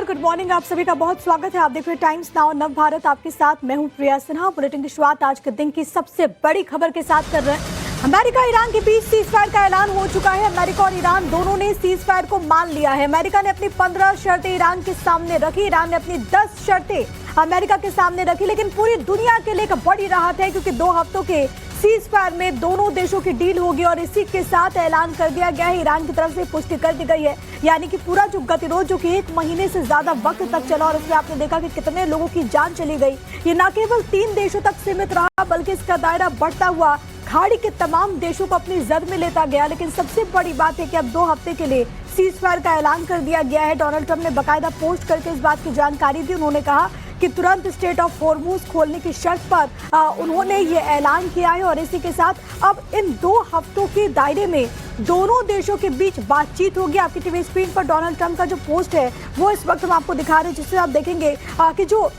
Good morning. आप सभी का बहुत स्वागत है। आप देख रहे हैं टाइम्स नाउ नव भारत, आपके साथ मैं हूं प्रिया सिन्हा। बुलेटिन की शुरुआत आज के दिन की सबसे बड़ी खबर के साथ कर रहे हैं। अमेरिका ईरान के बीच सीज फायर का ऐलान हो चुका है। अमेरिका और ईरान दोनों ने सीज फायर को मान लिया है। अमेरिका ने अपनी 15 शर्तें ईरान के सामने रखी, ईरान ने अपनी 10 शर्तें अमेरिका के सामने रखी। लेकिन पूरी दुनिया के लिए एक बड़ी राहत है, क्योंकि 2 हफ्तों के सीज फायर में दोनों देशों की डील होगी और इसी के साथ ऐलान कर दिया गया है। ईरान की तरफ से पुष्टि कर दी गई है, यानी कि पूरा जो गतिरोध जो कि 1 महीने से ज्यादा वक्त तक चला और उसमें आपने देखा कि कितने लोगों की जान चली गई, ये न केवल 3 देशों तक सीमित रहा बल्कि इसका दायरा बढ़ता हुआ खाड़ी के तमाम देशों को अपनी जद में लेता गया। लेकिन सबसे बड़ी बात है कि अब 2 हफ्ते के लिए सीज फायर का ऐलान कर दिया गया है। डोनाल्ड ट्रंप ने बाकायदा पोस्ट करके इस बात की जानकारी दी। उन्होंने कहा कि तुरंत स्ट्रेट ऑफ हॉर्मुज खोलने की शर्त पर उन्होंने ये ऐलान किया है और इसी के साथ अब इन 2 हफ्तों के दायरे में दोनों देशों के बीच बातचीत होगी। आपकी टीवी स्क्रीन पर डोनाल्ड ट्रंप का जो पोस्ट है वो इस वक्त हम आपको दिखा रहे हैं, जिससे आप देखेंगे कि जो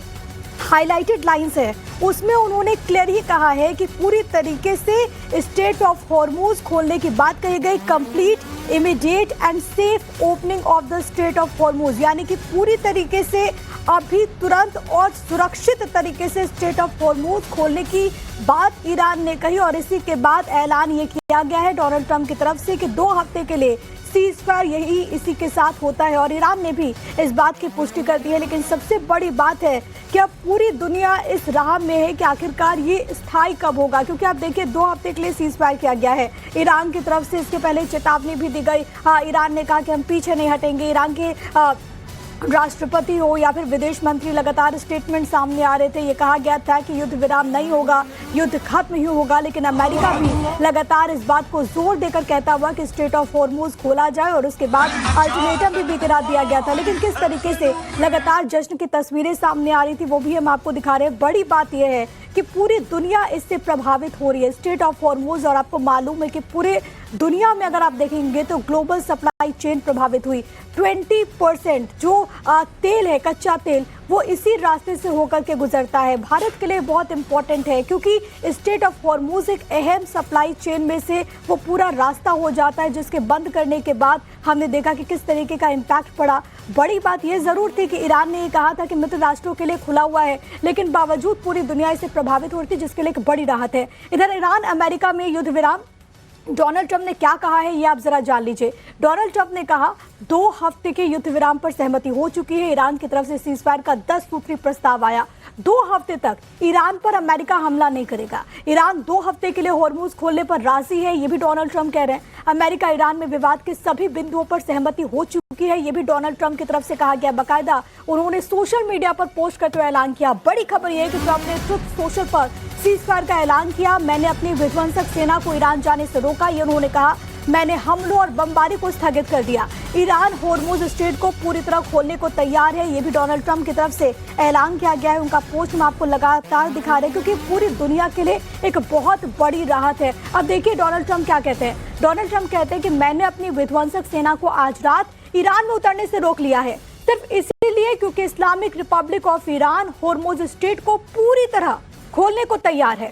हाईलाइटेड लाइंस है उसमें उन्होंने क्लियर ही कहा है कि पूरी तरीके से स्ट्रेट ऑफ हॉर्मुज खोलने की बात कही गई। Complete immediate and safe opening of the straight of Hormuz, यानी कि पूरी तरीके से अभी तुरंत और सुरक्षित तरीके से स्ट्रेट ऑफ हॉर्मुज खोलने की बात ईरान ने कही और इसी के बाद ऐलान ये किया गया है डोनाल्ड ट्रंप की तरफ से कि 2 हफ्ते के लिए सीज फायर यही इसी के साथ होता है और ईरान ने भी इस बात की पुष्टि कर दी है। लेकिन सबसे बड़ी बात है कि अब पूरी दुनिया इस राह में है कि आखिरकार ये स्थायी कब होगा, क्योंकि आप देखिए 2 हफ्ते के लिए सीज फायर किया गया है। ईरान की तरफ से इसके पहले चेतावनी भी दी गई। ईरान ने कहा कि हम पीछे नहीं हटेंगे। ईरान के राष्ट्रपति हो या फिर विदेश मंत्री लगातार स्टेटमेंट सामने आ रहे थे। ये कहा गया था कि युद्ध विराम नहीं होगा, युद्ध खत्म ही होगा। लेकिन अमेरिका भी लगातार इस बात को जोर देकर कहता हुआ कि स्ट्रेट ऑफ हॉर्मुज खोला जाए और उसके बाद अल्टीमेटम भी करा दिया गया था। लेकिन किस तरीके से लगातार जश्न की तस्वीरें सामने आ रही थी वो भी हम आपको दिखा रहे हैं। बड़ी बात यह है कि पूरी दुनिया इससे प्रभावित हो रही है, स्ट्रेट ऑफ हॉर्मुज, और आपको मालूम है कि पूरे दुनिया में अगर आप देखेंगे तो ग्लोबल सप्लाई चेन प्रभावित हुई। 20% जो तेल है, कच्चा तेल, वो इसी रास्ते से होकर के गुजरता है। भारत के लिए बहुत इंपॉर्टेंट है, क्योंकि स्ट्रेट ऑफ हॉर्मुज एक अहम सप्लाई चेन में से वो पूरा रास्ता हो जाता है, जिसके बंद करने के बाद हमने देखा कि किस तरीके का इम्पैक्ट पड़ा। बड़ी बात यह जरूर थी कि ईरान ने ये कहा था कि मित्र राष्ट्रों के लिए खुला हुआ है, लेकिन बावजूद पूरी दुनिया इससे प्रभावित हो रही थी, जिसके लिए एक बड़ी राहत है। इधर ईरान अमेरिका में युद्ध विराम, डोनाल्ड ट्रंप ने क्या कहा है ये आप जरा जान लीजिए। डोनाल्ड ट्रंप ने कहा 2 हफ्ते के युद्ध विराम पर सहमति हो चुकी है। ईरान की तरफ से सीज फायर का 10 सूत्री प्रस्ताव आया। 2 हफ्ते तक ईरान पर अमेरिका हमला नहीं करेगा। ईरान 2 हफ्ते के लिए हॉर्मुज खोलने पर राजी है, ये भी डोनाल्ड ट्रंप कह रहे हैं। अमेरिका ईरान में विवाद के सभी बिंदुओं पर सहमति हो चुकी है, ये भी डोनाल्ड ट्रंप की तरफ से कहा गया। बाकायदा उन्होंने सोशल मीडिया पर पोस्ट करते हुए ऐलान किया। बड़ी खबर यह है कि ट्रंप ने ट्रुथ सोशल पर सीज फायर का ऐलान किया। मैंने अपनी विध्वंसक सेना को ईरान जाने से रोका, ये उन्होंने कहा। मैंने हमलों और बमबारी को स्थगित कर दिया। ईरान हॉर्मुज स्ट्रेट को पूरी तरह खोलने को तैयार है, ये भी डोनाल्ड ट्रंप की तरफ से ऐलान किया गया है। उनका पोस्ट हम आपको लगातार दिखा रहे हैं, क्योंकि पूरी दुनिया के लिए एक बहुत बड़ी राहत है। अब देखिए डोनाल्ड ट्रंप क्या कहते हैं। डोनाल्ड ट्रंप कहते हैं कि मैंने अपनी विध्वंसक सेना को आज रात ईरान में उतरने से रोक लिया है, सिर्फ इसीलिए क्योंकि Islamic Republic of Iran Hormuz strait को पूरी तरह खोलने को तैयार है।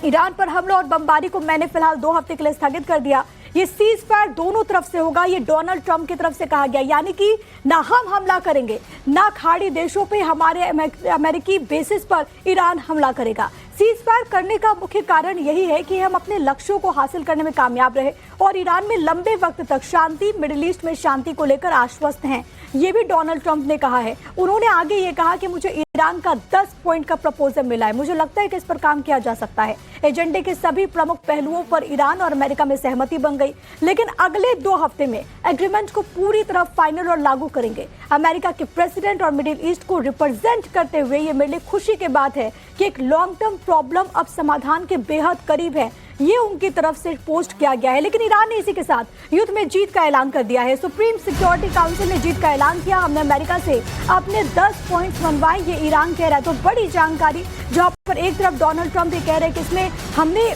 ईरान पर हमला और बमबारी को मैंने फिलहाल 2 हफ्ते के लिए स्थगित कर दिया। ये सीज फायर दोनों तरफ से होगा, ये डोनाल्ड ट्रंप की तरफ से कहा गया, यानी कि ना हम हमला करेंगे, ना खाड़ी देशों पे हमारे अमेरिकी बेसिस पर ईरान हमला करेगा। सीज फायर करने का मुख्य कारण यही है कि हम अपने लक्ष्यों को हासिल करने में कामयाब रहे और ईरान में लंबे वक्त तक शांति, मिडिल ईस्ट में शांति को लेकर आश्वस्त हैं, ये भी डोनाल्ड ट्रंप ने कहा है। उन्होंने आगे ये कहा कि मुझे ईरान का 10 पॉइंट का प्रपोजल मिला है, मुझे लगता है कि इस पर काम किया जा सकता है। एजेंडे के सभी प्रमुख पहलुओं पर ईरान और अमेरिका में सहमति बन गई, लेकिन अगले 2 हफ्ते में एग्रीमेंट को पूरी तरह फाइनल और लागू करेंगे। अमेरिका के प्रेसिडेंट और मिडिल ईस्ट को रिप्रेजेंट करते हुए ये मेरे लिए खुशी की बात है कि एक लॉन्ग टर्म प्रॉब्लम अब समाधान के बेहद करीब है, ये उनकी तरफ से पोस्ट किया गया है। लेकिन ईरान ने इसी के साथ युद्ध में जीत का ऐलान कर दिया है। सुप्रीम सिक्योरिटी काउंसिल ने जीत का ऐलान किया। हमने अमेरिका से अपने 10 पॉइंट्स मनवाए, ये ईरान कह रहा है। तो बड़ी जानकारी, जहां पर एक तरफ डोनाल्ड ट्रंप ये कह रहे हैं कि इसमें हमने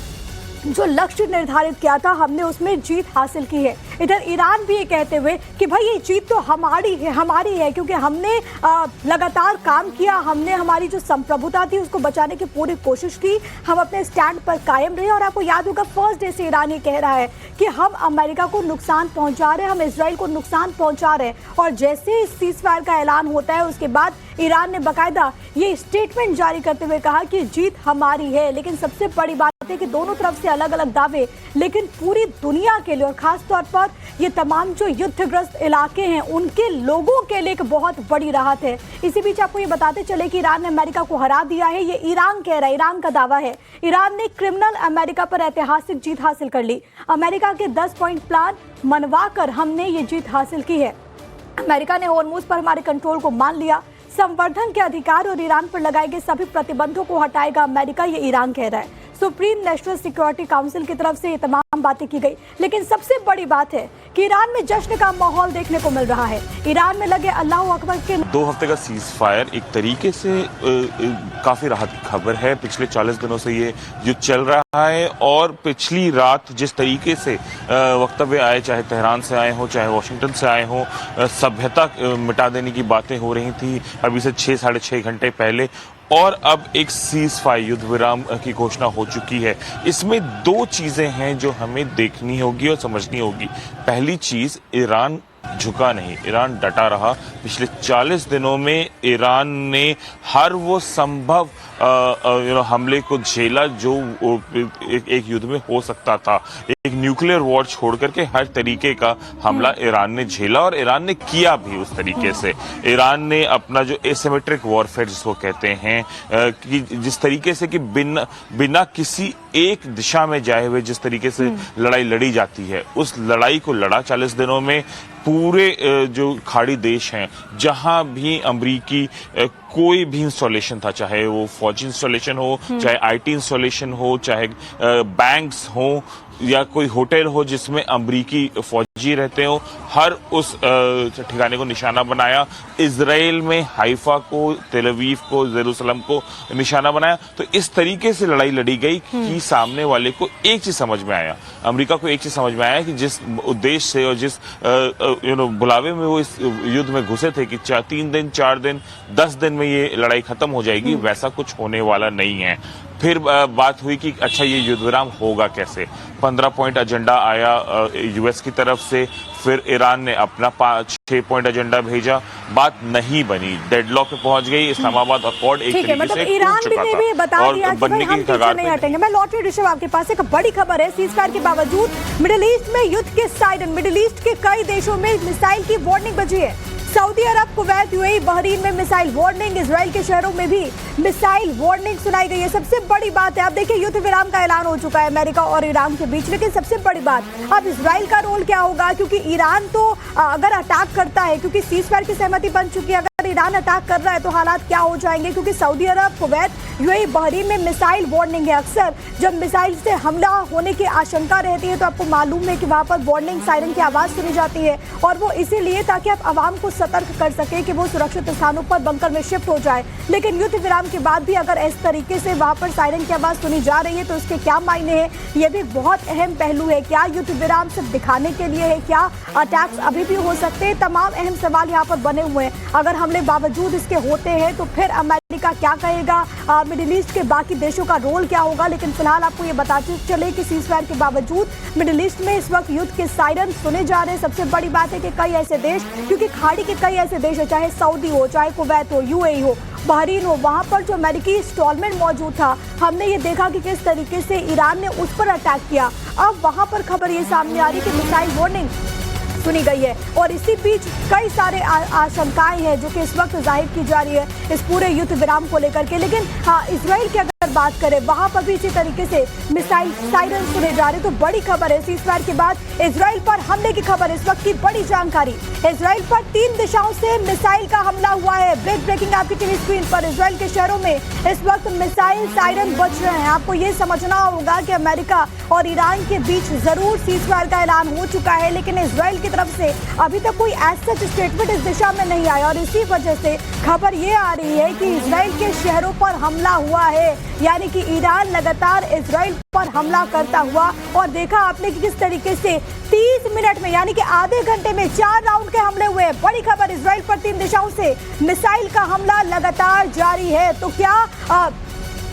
जो लक्ष्य निर्धारित किया था हमने उसमें जीत हासिल की है। इधर ईरान भी ये कहते हुए कि भाई ये जीत तो हमारी है क्योंकि हमने लगातार काम किया, हमने हमारी जो संप्रभुता थी उसको बचाने की पूरी कोशिश की, हम अपने स्टैंड पर कायम रहे। और आपको याद होगा फर्स्ट डे से ईरान ये कह रहा है कि हम अमेरिका को नुकसान पहुंचा रहे हैं, हम इजराइल को नुकसान पहुंचा रहे हैं। और जैसे ही सीज़फायर का ऐलान होता है उसके बाद ईरान ने बाकायदा ये स्टेटमेंट जारी करते हुए कहा कि जीत हमारी है। लेकिन सबसे बड़ी बात है कि दोनों तरफ से अलग अलग दावे, लेकिन पूरी दुनिया के लिए और खास तौर पर ये तमाम जो युद्धग्रस्त इलाके हैं उनके लोगों के लिए एक बहुत बड़ी राहत है। इसी बीच आपको ये बताते चले कि ईरान ने अमेरिका को हरा दिया है, ये ईरान कह रहा है, ईरान का दावा है। ईरान ने क्रिमिनल अमेरिका पर ऐतिहासिक जीत हासिल कर ली। अमेरिका के 10 पॉइंट प्लान मनवाकर हमने ये जीत हासिल की है। अमेरिका ने हॉर्मुज़ पर हमारे कंट्रोल को मान लिया, संवर्धन के अधिकार और ईरान पर लगाए गए सभी प्रतिबंधों को हटाएगा अमेरिका, ये ईरान कह रहा है। सुप्रीम नेशनल सिक्योरिटी काउंसिल की तरफ से ये तमाम बातें की गई। लेकिन सबसे बड़ी बात है कि ईरान में जश्न का माहौल देखने को मिल रहा है। ईरान में लगे अल्लाह अकबर के 2 हफ्ते का सीज फायर एक तरीके से काफी राहत की खबर है। पिछले 40 दिनों से ये युद्ध चल रहा है और पिछली रात जिस तरीके से वक्तव्य आए, चाहे तेहरान से आए हो चाहे वाशिंगटन से आए हो, सभ्यता मिटा देने की बातें हो रही थी अभी से 6 साढ़े 6 घंटे पहले, और अब एक सीज फायर युद्ध विराम की घोषणा हो चुकी है। इसमें 2 चीजें हैं जो हमें देखनी होगी और समझनी होगी। पहली चीज, ईरान झुका नहीं, ईरान डटा रहा। पिछले 40 दिनों में ईरान ने हर वो संभव हमले को झेला जो एक युद्ध में हो सकता था। एक न्यूक्लियर वॉर छोड़ करके हर तरीके का हमला ईरान ने झेला और ईरान ने किया भी उस तरीके से। ईरान ने अपना जो एसिमेट्रिक वॉरफेयर जिसको कहते हैं, कि जिस तरीके से कि बिना किसी एक दिशा में जाए हुए जिस तरीके से लड़ाई लड़ी जाती है, उस लड़ाई को लड़ा 40 दिनों में। पूरे जो खाड़ी देश हैं जहां भी अमरीकी कोई भी इंस्टॉलेशन था, चाहे वो फौजी इंस्टॉलेशन हो, चाहे आईटी इंस्टॉलेशन हो, चाहे बैंक्स हो या कोई होटल हो जिसमें अमरीकी फौजी रहते हो, हर उस ठिकाने को निशाना बनाया। इजराइल में हाइफा को, तेल अवीव को, जेरूसलम को निशाना बनाया। तो इस तरीके से लड़ाई लड़ी गई कि सामने वाले को एक चीज समझ में आया, अमेरिका को एक चीज समझ में आया कि जिस उद्देश्य से और जिस बुलावे में वो इस युद्ध में घुसे थे कि 3 दिन 4 दिन 10 दिन में ये लड़ाई खत्म हो जाएगी, वैसा कुछ होने वाला नहीं है। फिर बात हुई कि अच्छा ये युद्ध विराम होगा कैसे। 15 पॉइंट एजेंडा आया यूएस की तरफ से, फिर ईरान ने अपना 6 पॉइंट एजेंडा भेजा, बात नहीं बनी, डेडलॉक पे पहुंच गई। इस्लामाबाद अकॉर्ड एक तरीके मतलब से ईरान चुका ने भी बता था दिया और कि बनने भाई की हम कगार नहीं पे हटेंगे। मैं लौटी ऋषभ आपके पास एक बड़ी खबर है। सीज़फायर के बावजूद मिडिल ईस्ट में युद्ध के साइरन, मिडिल ईस्ट के कई देशों में मिसाइल की वार्निंग बजी है। सऊदी अरब, कुवैत, यूएई, बहरीन में मिसाइल वार्निंग, इजराइल के शहरों में भी मिसाइल वार्निंग सुनाई गई है। सबसे बड़ी बात है, अब देखिए युद्ध विराम का ऐलान हो चुका है अमेरिका और ईरान के बीच, लेकिन सबसे बड़ी बात अब इजराइल का रोल क्या होगा, क्योंकि ईरान तो अगर अटैक करता है, क्योंकि सीज़फायर की सहमति बन चुकी है, अगर ईरान अटैक कर रहा है तो हालात क्या हो जाएंगे, क्योंकि सऊदी अरब, कुवैत, यूएई, बहरीन में मिसाइल वार्निंग है। अक्सर जब मिसाइल से हमला होने की आशंका रहती है तो आपको मालूम है कि वहां पर वार्निंग सायरन की आवाज सुनी जाती है, और वो इसीलिए ताकि आप आवाम को सतर्क कर सके कि वो सुरक्षित स्थानों पर बंकर में शिफ्ट हो जाए। लेकिन युद्ध विराम के बाद भी अगर इस तरीके से वहां पर सायरन की आवाज सुनी जा रही है तो इसके क्या मायने हैं, ये भी बहुत अहम पहलू है। क्या युद्ध विराम सिर्फ दिखाने के लिए है, क्या अटैक्स अभी भी हो सकते हैं, तमाम अहम सवाल यहाँ पर बने हुए हैं। अगर हमले बावजूद इसके होते हैं तो फिर अमेरिका क्या कहेगा, मिडिल ईस्ट के बाकी देशों का रोल क्या होगा। लेकिन फिलहाल आपको ये बताते चले कि सीज़फायर के बावजूद मिडिल ईस्ट में इस वक्त युद्ध के सायरन सुने जा रहे हैं। सबसे बड़ी बात है कि कई ऐसे देश, क्योंकि खाड़ी के कई ऐसे देश है, चाहे सऊदी हो, चाहे कुवैत हो, यूएई हो, बहरीन हो, वहां पर जो अमेरिकी इंस्टॉलमेंट मौजूद था, हमने ये देखा कि किस तरीके से ईरान ने उस पर अटैक किया। अब वहां पर खबर ये सामने आ रही कि मिसाइल वार्निंग सुनी गई है, और इसी बीच कई सारे आशंकाएं हैं जो कि इस वक्त जाहिर की जा रही है इस पूरे युद्ध विराम को लेकर के। लेकिन हाँ, इजराइल की अगर बात करें, वहां पर भी इसी तरीके से मिसाइल सायरन सुने जा रहे। तो बड़ी खबर है, सीज़फायर के बाद इजराइल पर हमले की खबर, इस वक्त की बड़ी जानकारी। इजराइल पर 3 दिशाओं से मिसाइल का हमला हुआ है। बिग ब्रेकिंग आपकी टीवी स्क्रीन पर, इजराइल के शहरों में इस वक्त मिसाइल सायरन बज रहे हैं। आपको ये समझना होगा कि अमेरिका और ईरान के बीच जरूर सीज़फायर का ऐलान हो चुका है, लेकिन इजराइल की तरफ से अभी तक कोई ऐसा स्टेटमेंट इस दिशा में नहीं आया, और इसी वजह से खबर ये आ रही है कि इजराइल के शहरों पर हमला हुआ है। यानी कि ईरान लगातार इजराइल पर हमला करता हुआ, और देखा आपने कि किस तरीके से 30 मिनट में यानी कि आधे घंटे में 4 राउंड के हमले हुए। बड़ी खबर, इजराइल पर 3 दिशाओं से मिसाइल का हमला लगातार जारी है। तो क्या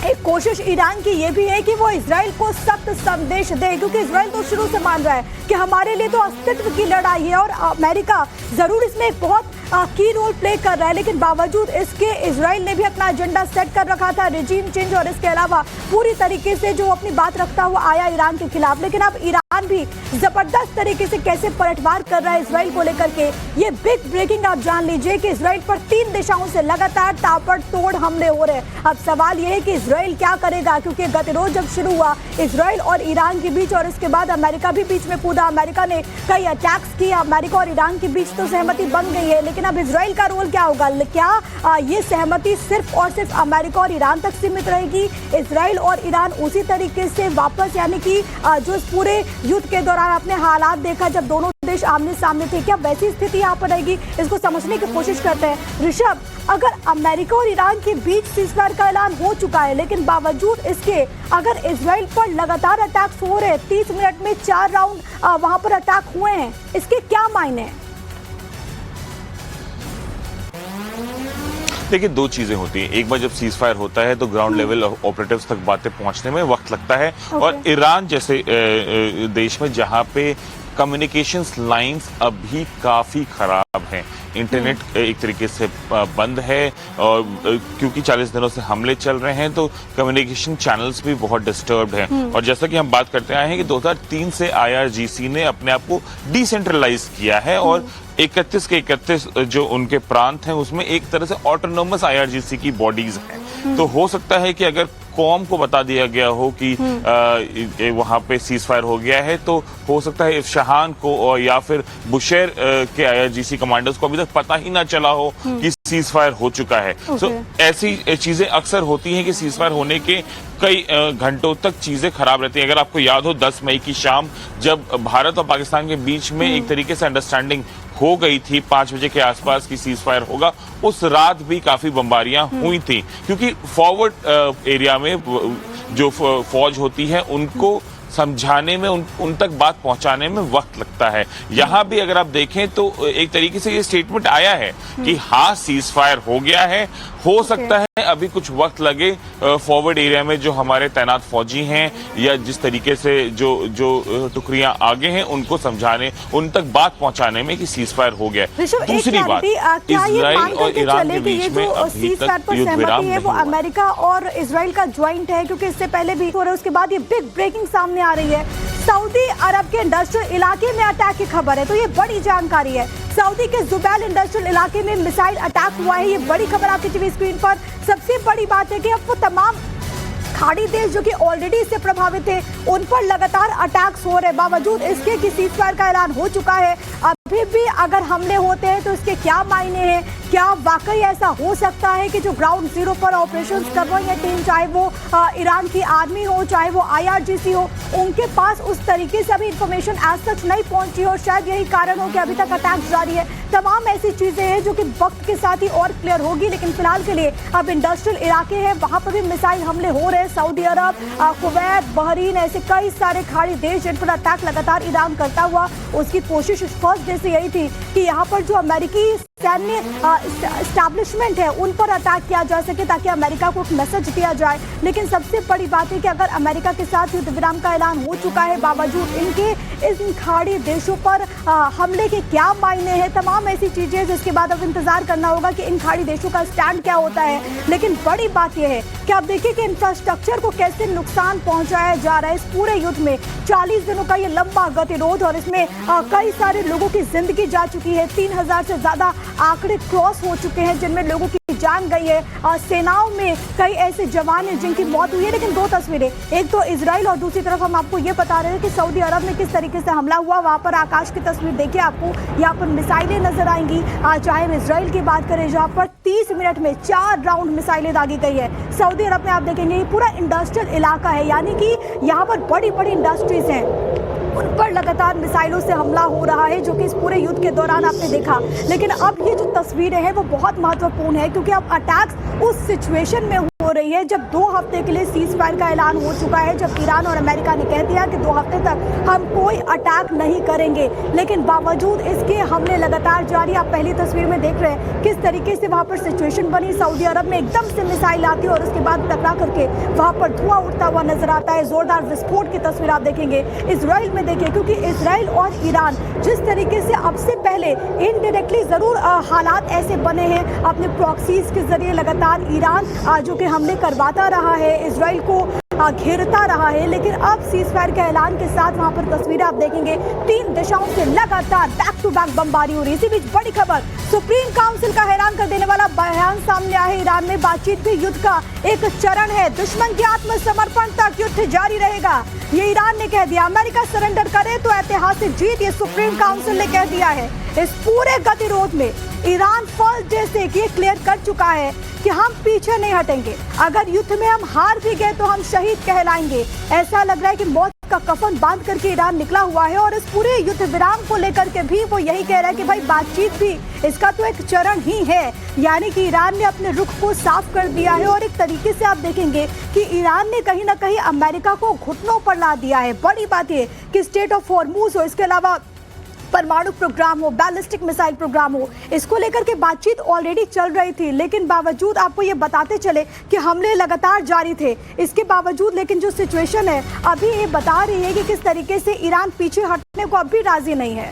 एक कोशिश ईरान की ये भी है कि वो इजराइल को सख्त संदेश दे, क्योंकि इजराइल तो शुरू से मान रहा है कि हमारे लिए तो अस्तित्व की लड़ाई है और अमेरिका जरूर इसमें एक बहुत की रोल प्ले कर रहा है, लेकिन बावजूद इसके इजराइल ने भी अपना एजेंडा सेट कर रखा था, रिजीम चेंज, और इसके अलावा पूरी तरीके से जो अपनी बात रखता हुआ आया ईरान के खिलाफ। लेकिन अब ईरान भी जबरदस्त तरीके से कैसे पलटवार कर रहा है इजराइल को लेकर के, ये बिग ब्रेकिंग आप जान लीजिए कि इजराइल पर 3 दिशाओं से लगातार ताबड़तोड़ हमले हो रहे हैं। अब सवाल ये है कि इजराइल क्या करेगा, क्योंकि गतिरोध जब शुरू हुआ इजराइल और ईरान के बीच, और इसके बाद अमेरिका भी बीच में कूदा, अमेरिका ने कई अटैक्स किए, अमेरिका और ईरान के बीच तो सहमति बन गई है, लेकिन अब इजराइल का रोल क्या होगा? क्या ये सहमति सिर्फ और सिर्फ अमेरिका और ईरान तक सीमित रहेगी? इजराइल और ईरान उसी तरीके से वापस, यानी कि जो इस पूरे युद्ध के दौरान आपने हालात देखा जब दोनों देश आमने सामने थे, क्या वैसी स्थिति यहाँ पर रहेगी? इसको समझने की कोशिश करते हैं। ऋषभ, अगर अमेरिका और ईरान के बीच सीजफायर का ऐलान हो चुका है, लेकिन बावजूद इसके अगर इजराइल पर लगातार अटैक्स हो रहे हैं, 30 मिनट में 4 राउंड वहां पर अटैक हुए हैं, इसके क्या मायने हैं? देखिए, 2 चीजें होती हैं। एक बार जब सीज फायर होता है तो ग्राउंड लेवल ऑपरेटिव्स तक बातें पहुंचने में वक्त लगता है, और ईरान जैसे देश में जहां पे कम्युनिकेशंस लाइंस अभी काफी खराब हैं, इंटरनेट एक तरीके से बंद है, और क्योंकि 40 दिनों से हमले चल रहे हैं तो कम्युनिकेशन चैनल्स भी बहुत डिस्टर्ब्ड हैं। और जैसा कि हम बात करते आए हैं कि 2003 से IRGC ने अपने आप को डिसेंट्रलाइज किया है, और 31 के 31 जो उनके प्रांत हैं उसमें एक तरह से ऑटोनोमस IRGC की बॉडीज हैं। तो हो सकता है कि अगर कौम को बता दिया गया हो कि वहां पे सीज फायर हो गया है, तो हो सकता है इफ्शाहान को और या फिर बुशेर के IRGC कमांडर्स को अभी तक पता ही ना चला हो कि सीज फायर हो चुका है। सो ऐसी चीजें अक्सर होती हैं कि सीज फायर होने के कई घंटों तक चीजें खराब रहती हैं। अगर आपको याद हो 10 मई की शाम जब भारत और पाकिस्तान के बीच में एक तरीके से अंडरस्टैंडिंग हो गई थी 5 बजे के आसपास की सीज फायर होगा, उस रात भी काफी बमबारियां हुई थी, क्योंकि फॉरवर्ड एरिया में जो फौज होती है उनको समझाने में, उन तक बात पहुंचाने में वक्त लगता है। यहां भी अगर आप देखें तो एक तरीके से ये स्टेटमेंट आया है कि हाँ सीज फायर हो गया है, हो सकता है अभी कुछ वक्त लगे फॉरवर्ड एरिया में जो हमारे तैनात फौजी हैं या जिस तरीके से जो टुकड़ियां आगे हैं उनको समझाने, उन तक बात पहुंचाने में कि सीज फायर हो गया है। दूसरी बात, इजराइल और ईरान के बीच में अभी तक युद्ध विराम नहीं हुआ। अमेरिका और इजराइल का ज्वाइंट है, क्योंकि इससे पहले भी हो रहा है, उसके बाद ये बिग ब्रेकिंग सामने आ रही है। सऊदी अरब के इंडस्ट्रियल इलाके में अटैक की खबर है, तो ये बड़ी जानकारी है। सऊदी के जुबैल इंडस्ट्रियल इलाके में मिसाइल अटैक हुआ है, ये बड़ी खबर आपकी टीवी स्क्रीन पर। सबसे बड़ी बात है कि अब वो तमाम खाड़ी देश जो कि ऑलरेडी इससे प्रभावित थे उन पर लगातार अटैक्स हो रहे, बावजूद इसके कि सीज फायर का ऐलान हो चुका है, अभी भी अगर हमले होते हैं तो इसके क्या मायने हैं? क्या वाकई ऐसा हो सकता है कि जो ग्राउंड जीरो पर ऑपरेशंस कर रही है टीम, चाहे वो ईरान की आर्मी हो, चाहे वो IRGC हो, उनके पास उस तरीके से अभी इंफॉर्मेशन एज सच नहीं पहुंची हो, शायद यही कारण हो कि अभी तक अटैक जारी है। तमाम ऐसी चीजें हैं जो कि वक्त के साथ ही और क्लियर होगी, लेकिन फिलहाल के लिए अब इंडस्ट्रियल इलाके हैं, वहां पर भी मिसाइल हमले हो रहे हैं। सऊदी अरब, कुवैत, बहरीन, ऐसे कई सारे खाड़ी देश जिन पर अटैक लगातार ईरान करता हुआ, उसकी कोशिश फर्स्ट डे से यही थी कि यहाँ पर जो अमेरिकी सैन्य एस्टैब्लिशमेंट है उन पर अटैक किया जा सके, ताकि अमेरिका को एक मैसेज दिया जाए। लेकिन सबसे बड़ी बात है कि अगर अमेरिका के साथ युद्ध विराम का ऐलान हो चुका है, बावजूद इनके इन खाड़ी देशों पर हमले के क्या मायने हैं, तमाम ऐसी चीजें जिसके बाद अब इंतजार करना होगा कि इन खाड़ी देशों का स्टैंड क्या होता है। लेकिन बड़ी बात यह है कि आप देखिए कि इंफ्रास्ट्रक्चर को कैसे नुकसान पहुंचाया जा रहा है इस पूरे युद्ध में। 40 दिनों का ये लंबा गतिरोध, और इसमें कई सारे लोगों की जिंदगी जा चुकी है, 3000 से ज्यादा आंकड़े क्रॉस हो चुके हैं जिनमें लोगों की जान गई है। सेनाओं में कई ऐसे जवान हैं जिनकी मौत हुई है। लेकिन 2 तस्वीरें, एक तो इजराइल और दूसरी तरफ हम आपको ये बता रहे हैं कि सऊदी अरब में किस तरीके से हमला हुआ। वहां पर आकाश की तस्वीर देखिए, आपको यहाँ पर मिसाइलें नजर आएंगी। चाहे हम इजराइल की बात करें जहाँ पर 30 मिनट में 4 राउंड मिसाइलें दागी गई है। सऊदी अरब में आप देखेंगे ये पूरा इंडस्ट्रियल इलाका है, यानी कि यहाँ पर बड़ी बड़ी इंडस्ट्रीज हैं, उन पर लगातार मिसाइलों से हमला हो रहा है, जो कि इस पूरे युद्ध के दौरान आपने देखा। लेकिन अब ये जो तस्वीरें हैं वो बहुत महत्वपूर्ण है, क्योंकि अब अटैक्स उस सिचुएशन में हो हो रही है जब 2 हफ्ते के लिए सीज फायर का ऐलान हो चुका है, जब ईरान और अमेरिका ने कह दिया कि 2 हफ्ते तक हम कोई अटैक नहीं करेंगे, लेकिन बावजूद इसके हमले लगातार जारी। आप पहली तस्वीर में देख रहे हैं किस तरीके से वहां पर सिचुएशन बनी। सऊदी अरब में एकदम से मिसाइल आती है और उसके बाद टकरा करके वहां पर धुआं उठता हुआ नजर आता है। जोरदार विस्फोट की तस्वीर आप देखेंगे इजराइल में। देखिए, क्योंकि इजराइल और ईरान जिस तरीके से अब से पहले इनडायरेक्टली जरूर हालात ऐसे बने हैं, अपने प्रॉक्सीज के जरिए लगातार ईरान जो कि हमले करवाता रहा है, इजराइल को घेरता रहा है, लेकिन अब सीज फायर के ऐलान के साथ वहां पर तस्वीरें आप देखेंगे 3 दिशाओं से लगातार बैक टू बैक बमबारी हो रही है। इसी बीच बड़ी खबर, सुप्रीम काउंसिल का हैरान कर देने वाला बयान सामने आया है। ईरान में बातचीत भी युद्ध का एक चरण है, दुश्मन के आत्मसमर्पण तक युद्ध जारी रहेगा, ये ईरान ने कह दिया। अमेरिका सरेंडर करे तो ऐतिहासिक जीत, ये सुप्रीम काउंसिल ने कह दिया है। इस पूरे गतिरोध में ईरान फर्स्ट डे से ये क्लियर कर चुका है कि हम पीछे नहीं हटेंगे, अगर युद्ध में हम हार भी गए तो हम शहीद कहलाएंगे। ऐसा लग रहा है कि मौत का कफन बांध करके ईरान निकला हुआ है और इस पूरे युद्ध विराम को लेकर के भी वो यही कह रहा है कि भाई बातचीत भी इसका तो एक चरण ही है, यानी कि ईरान ने अपने रुख को साफ कर दिया है। और एक तरीके से आप देखेंगे कि ईरान ने कहीं ना कहीं अमेरिका को घुटनों पर ला दिया है। बड़ी बात है कि स्टेट ऑफ हॉर्मुज हो, इसके अलावा परमाणु प्रोग्राम हो, बैलिस्टिक मिसाइल प्रोग्राम हो, इसको लेकर के बातचीत ऑलरेडी चल रही थी, लेकिन बावजूद आपको ये बताते चले कि हमले लगातार जारी थे। इसके बावजूद लेकिन जो सिचुएशन है अभी ये बता रही है कि किस तरीके से ईरान पीछे हटने को अब भी राजी नहीं है।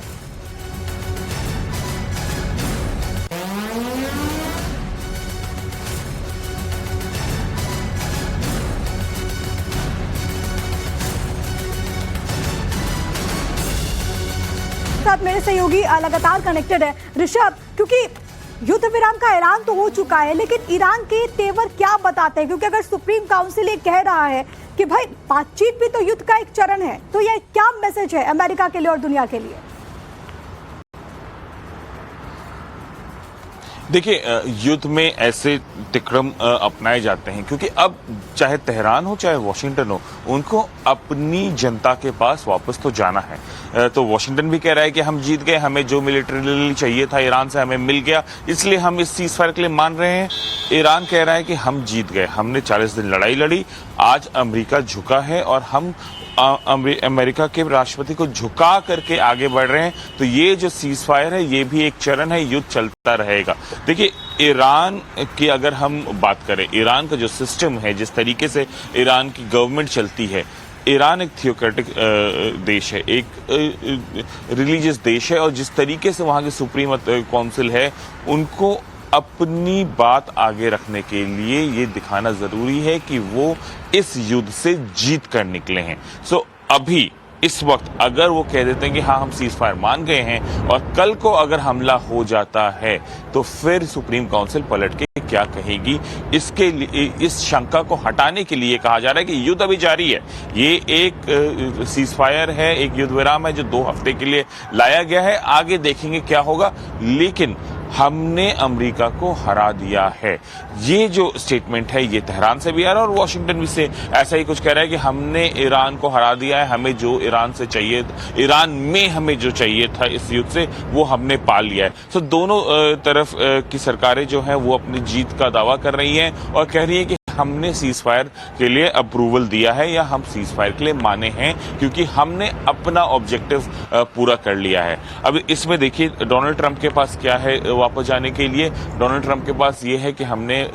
साथ मेरे सहयोगी लगातार कनेक्टेड है ऋषभ, क्योंकि युद्ध विराम का ऐलान तो हो चुका है, लेकिन ईरान के तेवर क्या बताते हैं? क्योंकि अगर सुप्रीम काउंसिल ये कह रहा है कि भाई बातचीत भी तो युद्ध का एक चरण है, तो यह क्या मैसेज है अमेरिका के लिए और दुनिया के लिए? देखिए, युद्ध में ऐसे तिक्रम अपनाए जाते हैं क्योंकि अब चाहे तेहरान हो चाहे वॉशिंगटन हो, उनको अपनी जनता के पास वापस तो जाना है। तो वॉशिंगटन भी कह रहा है कि हम जीत गए, हमें जो मिलिट्रिली चाहिए था ईरान से हमें मिल गया, इसलिए हम इस सीज फायर के लिए मान रहे हैं। ईरान कह रहा है कि हम जीत गए, हमने 40 दिन लड़ाई लड़ी, आज अमेरिका झुका है और हम अमेरिका के राष्ट्रपति को झुका करके आगे बढ़ रहे हैं। तो ये जो सीज फायर है ये भी एक चरण है, युद्ध चलता रहेगा। देखिए, ईरान की अगर हम बात करें, ईरान का जो सिस्टम है, जिस तरीके से ईरान की गवर्नमेंट चलती है, ईरान एक थियोक्रेटिक देश है, एक रिलीजियस देश है, और जिस तरीके से वहाँ की सुप्रीम काउंसिल है, उनको अपनी बात आगे रखने के लिए ये दिखाना जरूरी है कि वो इस युद्ध से जीत कर निकले हैं। सो अभी इस वक्त अगर वो कह देते हैं कि हाँ हम सीज फायर मान गए हैं, और कल को अगर हमला हो जाता है तो फिर सुप्रीम काउंसिल पलट के क्या कहेगी, इसके लिए इस शंका को हटाने के लिए कहा जा रहा है कि युद्ध अभी जारी है। ये एक सीज फायर है, एक युद्ध विराम है जो 2 हफ्ते के लिए लाया गया है, आगे देखेंगे क्या होगा, लेकिन हमने अमेरिका को हरा दिया है। ये जो स्टेटमेंट है ये तेहरान से भी आ रहा है और वॉशिंगटन भी से ऐसा ही कुछ कह रहा है कि हमने ईरान को हरा दिया है, हमें जो ईरान से चाहिए, ईरान में हमें जो चाहिए था इस युद्ध से, वो हमने पा लिया है। सो दोनों तरफ की सरकारें जो हैं वो अपनी जीत का दावा कर रही हैं और कह रही है कि हमने सीज फायर के लिए अप्रूवल दिया है या हम सीज फायर के लिए माने हैं, क्योंकि हमने अपना ऑब्जेक्टिव पूरा कर लिया है। अब इसमें देखिए डोनाल्ड ट्रंप के पास क्या है वापस जाने के लिए। डोनाल्ड ट्रंप के पास ये है कि हमने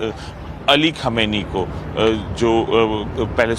अली खमेनी को, जो पहले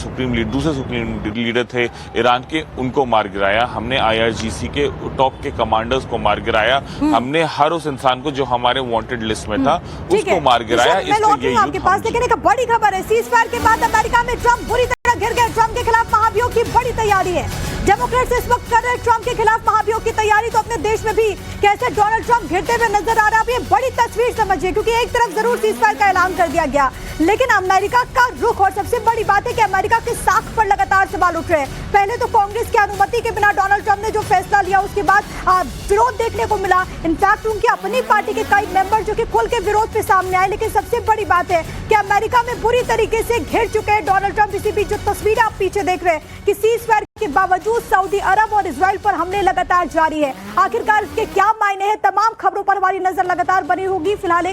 दूसरे सुप्रीम लीडर थे ईरान के, उनको मार गिराया। हमने IRGC के टॉप के कमांडर्स को मार गिराया। हमने हर उस इंसान को जो हमारे वांटेड लिस्ट में था उसको मार गिराया। इसलिए आपके पास लेकिन एक बड़ी खबर है, सीज फायर के बाद अमेरिका में ट्रंप बुरी तरह घिर गए। ट्रंप के खिलाफ महाभियोग की बड़ी तैयारी है। डेमोक्रेट्स इस वक्त कर रहे हैं ट्रंप के खिलाफ महाभियोग की तैयारी, तो अपने देश में भी कैसे डोनाल्ड ट्रंप घिरते हुए नजर आ रहा है। ये बड़ी तस्वीर समझिए, क्योंकि एक तरफ जरूर सीज फायर का ऐलान कर दिया गया, लेकिन अमेरिका का रुख, और सबसे बड़ी बात है कि अमेरिका की साख पर लगातार सवाल उठ रहे हैं। पहले तो कांग्रेस की अनुमति के बिना डोनाल्ड ट्रंप ने जो फैसला लिया, उसके बाद विरोध देखने को मिला। इनफैक्ट उनकी अपनी पार्टी के कई मेंबर जो कि खुल के विरोध पे सामने आए। लेकिन सबसे बड़ी बात है कि अमेरिका में बुरी तरीके से घिर चुके हैं डोनाल्ड ट्रंप। इसी बीच जो तस्वीरें आप पीछे देख रहे हैं कि सीज फायर के बावजूद सऊदी अरब और इजराइल पर हमले लगातार जारी है। आखिरकार इसके क्या मायने हैं, तमाम खबरों पर हमारी नजर लगातार बनी होगी। फिलहाल